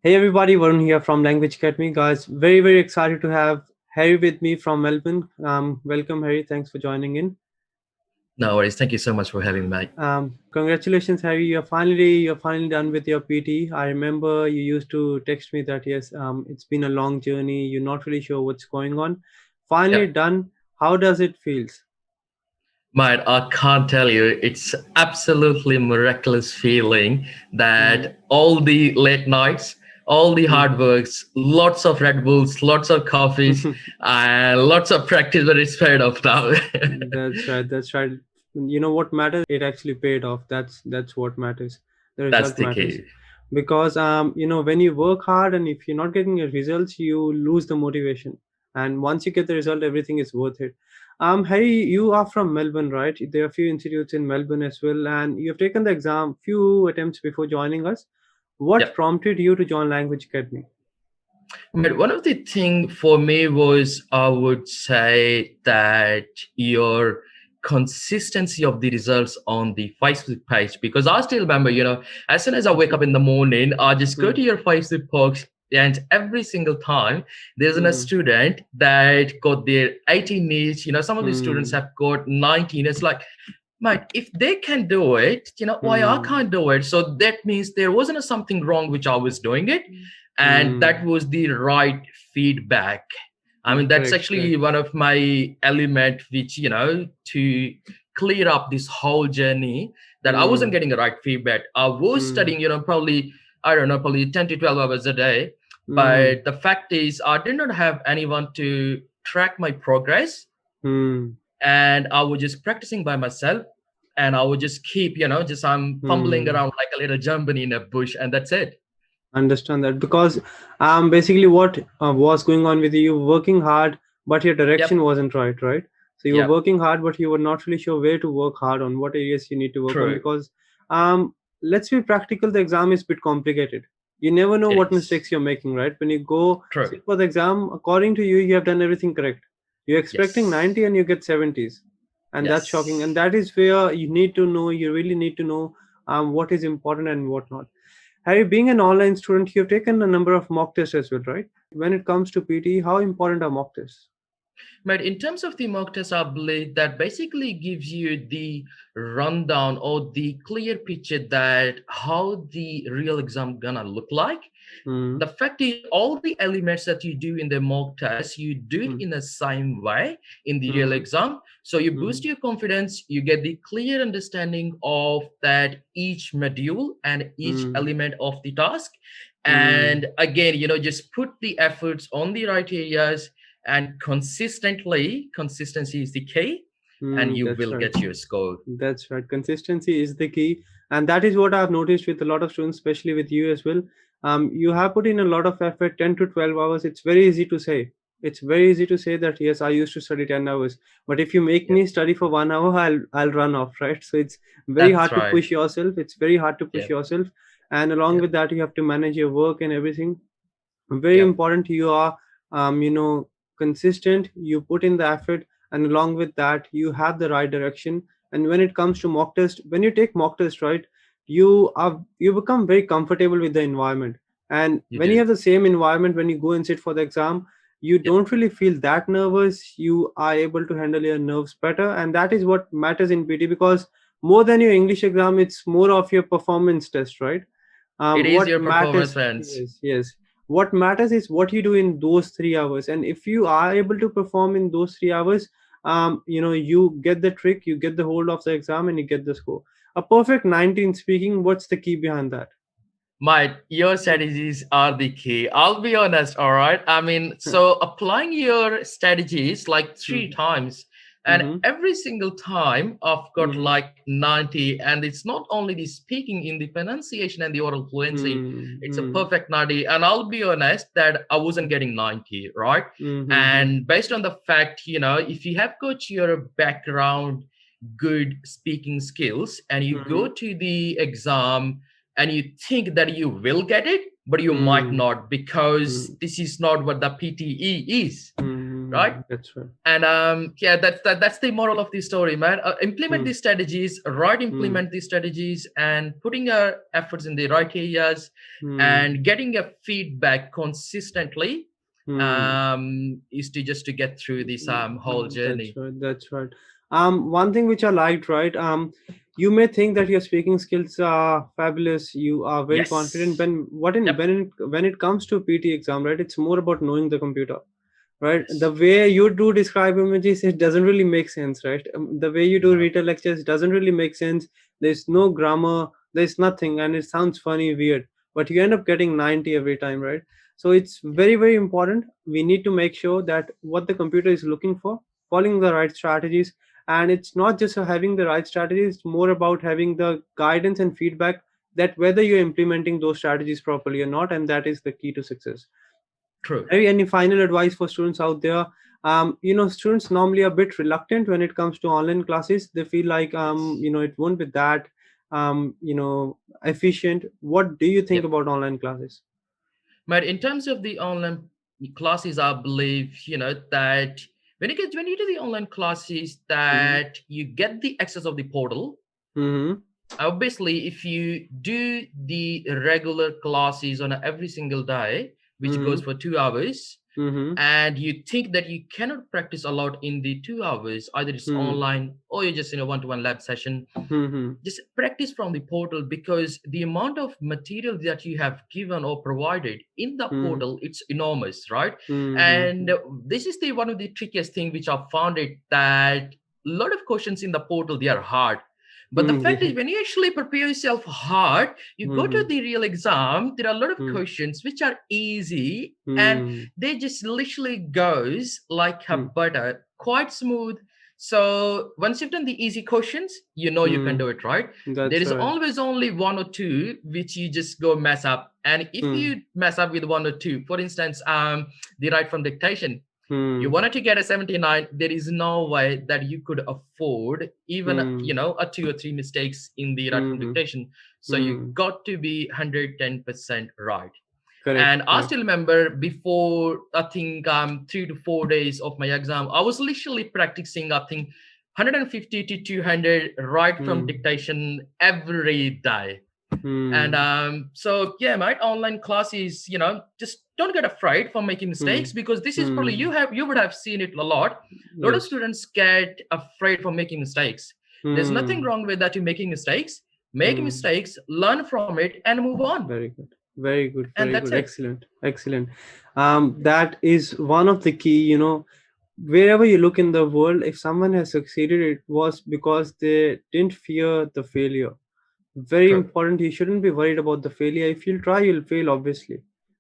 Hey everybody, Varun here from Language Academy. Guys, very excited to have Harry with me from Melbourne. Welcome Harry, thanks for joining in. No worries. Thank you so much for having me. Congratulations Harry, you're finally done with your PT. I remember you used to text me that yes, it's been a long journey. You're not really sure what's going on. Finally Yep. done. How does it feels? Mate, I can't tell you. It's absolutely miraculous feeling Mm, that all the late nights, all the mm. hard works, lots of Red Bulls, lots of coffees, and lots of practice, but it's paid off now. That's right. That's right. You know what matters? It actually paid off. That's what matters. The That's result the matters, key. because when you work hard and if you're not getting your results, you lose the motivation. And once you get the result, everything is worth it. Harry, you are from Melbourne, right? There are a few institutes in Melbourne as well, and you have taken the exam few attempts before joining us. What Yep. prompted you to join Language Academy? But one of the thing for me was I would say that your consistency of the results on the Facebook page, because I still remember, as soon as I wake up in the morning, I just go Hmm. to your Facebook post, and every single time there's a Hmm. student that got their 18 needs, some of the students Hmm. have got 19. It's like, mate, if they can do it, why I Hmm. can't do it? So that means there wasn't something wrong which I was doing it, and Hmm. that was the right feedback. I mean, that's Correct. actually Correct. one of my element which, to clear up this whole journey, that I wasn't Hmm. getting the right feedback. I was Hmm. studying, probably, I don't know, probably 10 to 12 hours a day. Hmm. But the fact is, I did not have anyone to track my progress, Hmm. and I was just practicing by myself. And I would just keep, just I'm fumbling Hmm. around like a little jumping in a bush, and that's it. Understand that, because basically what was going on with you, you were working hard, but your Yep. direction wasn't right, right? So you were Yep. working hard, but you were not really sure where to work hard on, what areas you need to work on, True. because let's be practical, the exam is a bit complicated. You never know It what is. mistakes you're making, right? When you go True. sit for the exam, according to you, you have done everything correct. You're expecting Yes. 90 and you get 70s, and that's shocking. And Yes. that is where you need to know, you really need to know what is important and what not. Harry, being an online student, you've taken a number of mock tests as well, right? When it comes to PT, how important are mock tests? But in terms of the mock test, I believe that basically gives you the rundown or the clear picture that how the real exam gonna look like. Hmm. The fact is, all the elements that you do in the mock test, you do it Hmm. in the same way in the real Hmm. exam. So you Hmm. boost your confidence, you get the clear understanding of that each module and each Hmm. element of the task. Hmm. And again, just put the efforts on the right areas, and consistently, consistency is the key, and you That's will right. get your score. That's right. Consistency is the key, and that is what I've noticed with a lot of students, especially with you as well. You have put in a lot of effort, 10 to 12 hours. It's very easy to say. It's very easy to say that yes, I used to study 10 hours, but if you make Yep. me study for 1 hour, I'll run off, right? So it's very That's hard to right. push yourself. It's very hard to push Yep. yourself, and along Yep. with that, you have to manage your work and everything. Very Yep. important, you are consistent, you put in the effort, and along with that you have the right direction. And when it comes to mock test, when you take mock test, right, you become very comfortable with the environment. And You when you do. have the same environment, when you go and sit for the exam, you Yep. don't really feel that nervous, you are able to handle your nerves better, and that is what matters in PT. Because more than your English exam, it's more of your performance test, right? It is What your performance, matters, friends. yes, what matters is what you do in those 3 hours. And if you are able to perform in those 3 hours, you get the trick, you get the hold of the exam, and you get the score. A perfect 19 speaking, what's the key behind that? My your strategies are the key. I'll be honest, all right? I mean, so applying your strategies like three Mm-hmm. times, and Mm-hmm. every single time I've got Mm-hmm. like 90, and it's not only the speaking, in the pronunciation and the oral fluency, it's a Mm-hmm. perfect 90. And I'll be honest that I wasn't getting 90, right? Mm-hmm. And based on the fact, if you have got your background, good speaking skills, and you Mm-hmm. go to the exam and you think that you will get it, but you might Mm-hmm. not, because this is not what the PTE is, right? That's right. And yeah, that's the moral of the story, man. Implement Hmm. these strategies, right? Hmm. Implement these strategies and putting our efforts in the right areas Hmm. and getting a feedback consistently Hmm. is to just to get through this whole That's journey. right. That's right. One thing which I liked, right? You may think that your speaking skills are fabulous. You are very confident. Yes. When what in Yep. when it comes to PT exam, right? It's more about knowing the computer, right? The Yes. way you do describe images, it doesn't really make sense, right? The way you do No. retail lectures doesn't really make sense. There's no grammar. There's nothing, and it sounds funny, weird. But you end up getting 90 every time, right? So it's Yeah. very, very important. We need to make sure that what the computer is looking for, following the right strategies. And it's not just having the right strategies, it's more about having the guidance and feedback that whether you're implementing those strategies properly or not. And that is the key to success. True. Any final advice for students out there? Students normally are a bit reluctant when it comes to online classes. They feel like, Yes. it won't be that, efficient. What do you think Yep. about online classes? But in terms of the online classes, I believe that when you do the online classes, Mm-hmm. that you get the access of the portal. Mm-hmm. Obviously, if you do the regular classes on every single day, which goes Mm-hmm. for 2 hours, Mm-hmm. and you think that you cannot practice a lot in the 2 hours, either it's Mm-hmm. online or you're just in a one-to-one lab session, Mm-hmm. just practice from the portal, because the amount of material that you have given or provided in the Mm-hmm. portal, it's enormous, right? And Mm-hmm. this is the one of the trickiest thing which I've found it, that a lot of questions in the portal, they are hard. But the fact Yeah. is, when you actually prepare yourself hard, you go to Mm-hmm. the real exam, there are a lot of questions which are easy, and Mm-hmm. they just literally goes like a Mm-hmm. butter, quite smooth. So once you've done the easy questions, you know you can Mm-hmm. do it, right? There That's is right. always only one or two which you just go mess up. And if Mm-hmm. you mess up with one or two, for instance, the right from dictation, you Mm-hmm. wanted to get a 79, there is no way that you could afford even a two or three mistakes in the right from Mm-hmm. dictation. So you Mm-hmm. got to be 110% right. Correct. And I Correct. still remember, before I think 3 to 4 days of my exam, I was literally practicing, I think, 150 to 200 right from Mm-hmm. dictation every day. And Mm-hmm. so yeah, mate, online classes, just don't get afraid for making mistakes, because this is probably, Mm-hmm. you would have seen it a lot. A lot of Yes. students get afraid for making mistakes. There's nothing Mm-hmm. wrong with that. You making mistakes, make Mm-hmm. mistakes, learn from it, and move on. Very good. Very good. And Very that's good. it. Excellent. Excellent. That is one of the key, wherever you look in the world, if someone has succeeded, it was because they didn't fear the failure. Very True. important. You shouldn't be worried about the failure. If you'll try, you'll fail, obviously.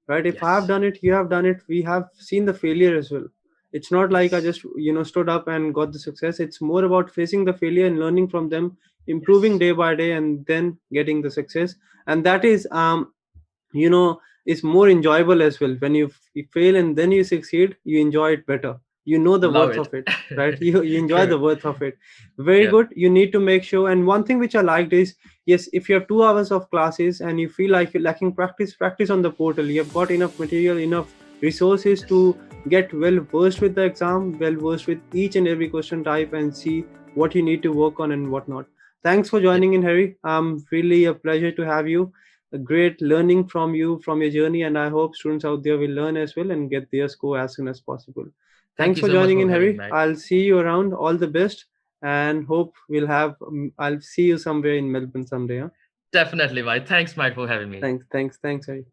Right? If I have Yes. done it, you have done it. We have seen the failure as well. It's not like I Yes. just, stood up and got the success. It's more about facing the failure and learning from them, improving Yes. day by day, and then getting the success. And that is, you know is more enjoyable as well. When you fail and then you succeed, you enjoy it better. You know the Love worth it. of it, right? You enjoy True. the worth of it. Very Yep. good. You need to make sure. And one thing which I liked is, yes, if you have 2 hours of classes and you feel like you're lacking practice, practice on the portal. You have got enough material, enough resources Yes. to get well versed with the exam, well versed with each and every question type, and see what you need to work on and what not. Thanks for Yep. joining in, Harry. Really a pleasure to have you. A great learning from you, from your journey, and I hope students out there will learn as well and get their score as soon as possible. Thank Thanks you for so much joining for in, having Harry. me. I'll see you around. All the best, and hope I'll see you somewhere in Melbourne someday. Huh? Definitely, mate. Thanks, mate, for having me. Thanks, Harry.